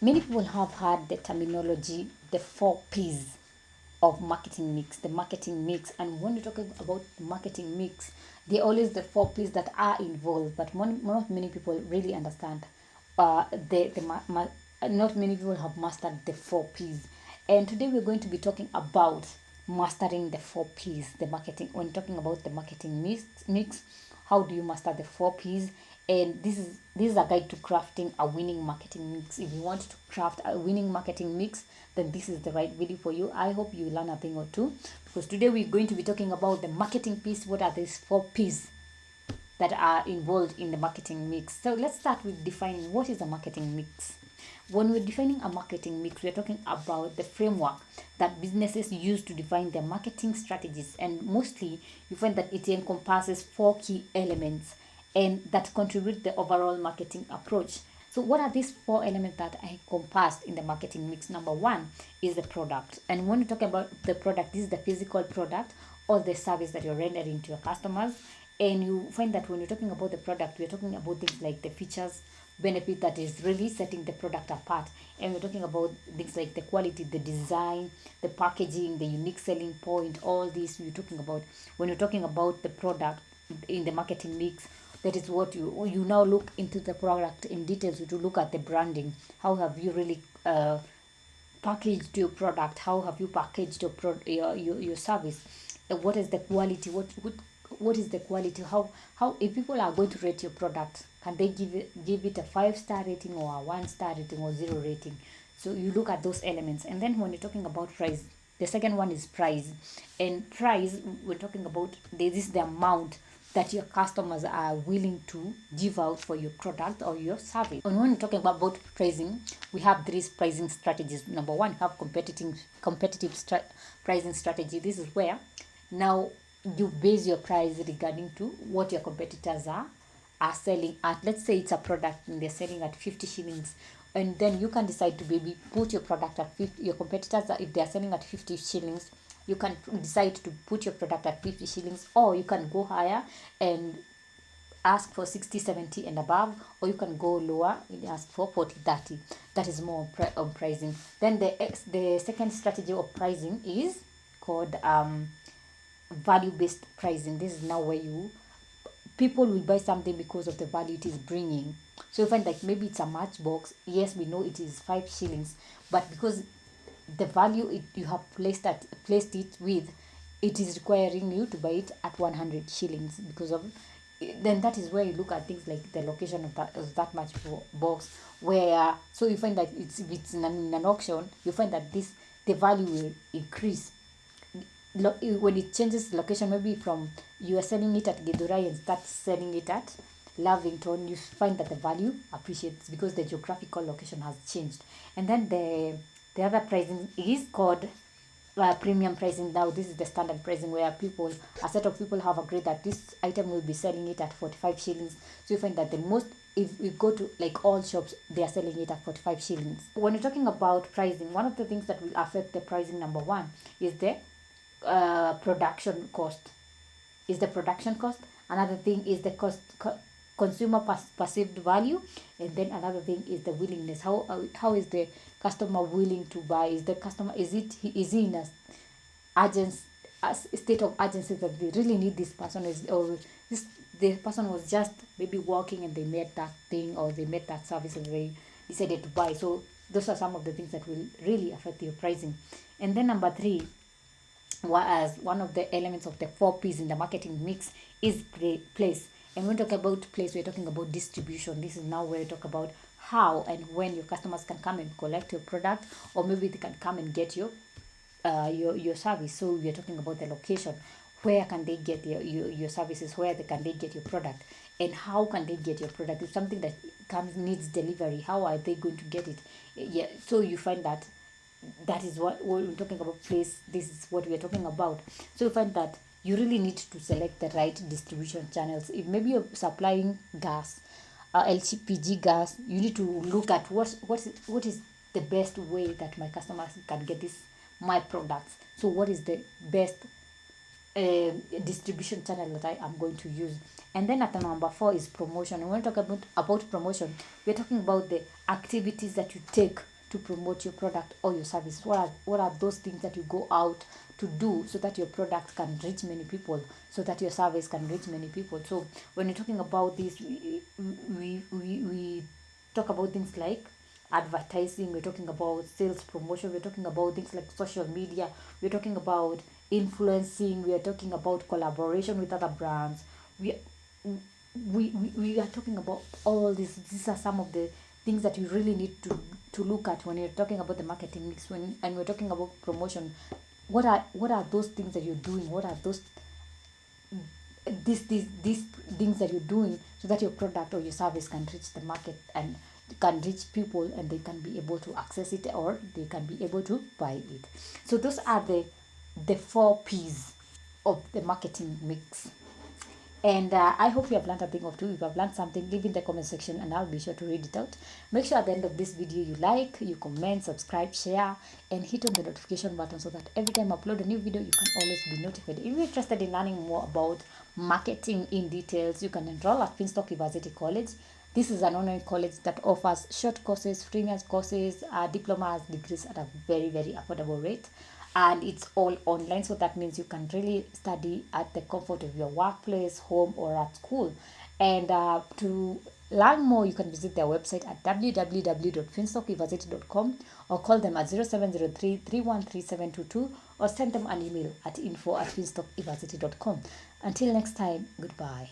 Many people have heard the terminology, the 4 P's of marketing mix, the marketing mix. And when you're talking about marketing mix, there are always the 4 P's that are involved, but not many people really understand. Not many people have mastered the 4 P's. And today we're going to be talking about mastering the 4 P's, the marketing. When talking about the marketing mix, how do you master the 4 P's? And this is a guide to crafting a winning marketing mix. If you want to craft a winning marketing mix, then this is the right video for you. I hope you learn a thing or two, because today we're going to be talking about the marketing piece. What are these 4 P's that are involved in the marketing mix? So let's start with defining what is a marketing mix. When we're defining a marketing mix, we're talking about the framework that businesses use to define their marketing strategies. And mostly, you find that it encompasses 4 key elements and that contribute the overall marketing approach. So, what are these 4 elements that are encompassed in the marketing mix? Number one is the product. And when you talk about the product, this is the physical product or the service that you're rendering to your customers. And you find that when you're talking about the product, we're talking about things like the features, benefit that is really setting the product apart. And we're talking about things like the quality, the design, the packaging, the unique selling point. All these we're talking about when you're talking about the product in the marketing mix. That is what you now look into the product in details. To look at the branding. How have you really packaged your product? How have you packaged your service? What is the quality? What is the quality? How if people are going to rate your product, can they give it a 5-star rating or a 1-star rating or 0 rating? So you look at those elements. And then when you're talking about price, the second one is price. And price, we're talking about this is the amount that your customers are willing to give out for your product or your service. And when we're talking about pricing, we have three pricing strategies. Number one, have pricing strategy. This is where now you base your price regarding to what your competitors are selling at. Let's say it's a product and they're selling at 50 shillings, and then you can decide to maybe put your product at 50. Your competitors, if they're selling at 50 shillings, you can decide to put your product at 50 shillings, or you can go higher and ask for 60, 70 and above, or you can go lower and ask for 40, 30. That is more on pricing. Then the second strategy of pricing is called value based pricing. This is now where people will buy something because of the value it is bringing. So you find like maybe it's a matchbox. Yes, we know it is 5 shillings, but because the value you have placed it with, it is requiring you to buy it at 100 shillings because of. Then that is where you look at things like the location of that matchbox. Where so you find that if it's in an auction, you find that the value will increase when it changes location. Maybe from you are selling it at Githurai and start selling it at Lavington, you find that the value appreciates because the geographical location has changed. And then the other pricing is called premium pricing. Now this is the standard pricing where a set of people have agreed that this item will be selling it at 45 shillings. So you find that the most, if we go to like all shops, they are selling it at 45 shillings. When you're talking about pricing, one of the things that will affect the pricing, number one, is the production cost. Another thing is the consumer perceived value. And then another thing is the willingness. How is the customer willing to buy? Is he in a urgent a state of urgency that they really need this person, or this the person was just maybe walking and they met that thing or they met that service and they decided to buy. So those are some of the things that will really affect your pricing. And then number three, as one of the elements of the 4 P's in the marketing mix, is place. And when we talk about place, we're talking about distribution. This is now where we talk about how and when your customers can come and collect your product, or maybe they can come and get your service. So we're talking about the location. Where can they get your services? Where can they get your product? And how can they get your product? If something that needs delivery, how are they going to get it? Yeah. So you find that is what we're talking about. Place, this is what we're talking about. So you find that you really need to select the right distribution channels. If maybe you're supplying gas, LPG gas, you need to look at what is the best way that my customers can get my products. So what is the best distribution channel that I am going to use. And then at the number 4 is promotion. And when we talk about promotion, we're talking about the activities that you take to promote your product or your service. What are those things that you go out to do so that your product can reach many people, so that your service can reach many people? So when you're talking about this, we talk about things like advertising, we're talking about sales promotion, we're talking about things like social media, we're talking about influencing, we are talking about collaboration with other brands, we we are talking about all this. These are some of the things that you really need to look at when you're talking about the marketing mix. When and we're talking about promotion, what are those things that you're doing? What are those these things that you're doing so that your product or your service can reach the market and can reach people, and they can be able to access it, or they can be able to buy it. So those are the 4 P's of the marketing mix. And I hope you have learned a thing or two. If you have learned something, leave in the comment section and I'll be sure to read it out. Make sure at the end of this video you like, you comment, subscribe, share, and hit on the notification button so that every time I upload a new video, you can always be notified. If you're interested in learning more about marketing in details, you can enroll at Finstock Evarsity College. This is an online college that offers short courses, freelance courses, diplomas, degrees at a very, very affordable rate. And it's all online, so that means you can really study at the comfort of your workplace, home, or at school. And to learn more, you can visit their website at www.finstockuniversity.com, or call them at 0703 313 or send them an email at info@finstockuniversity.com. Until next time, goodbye.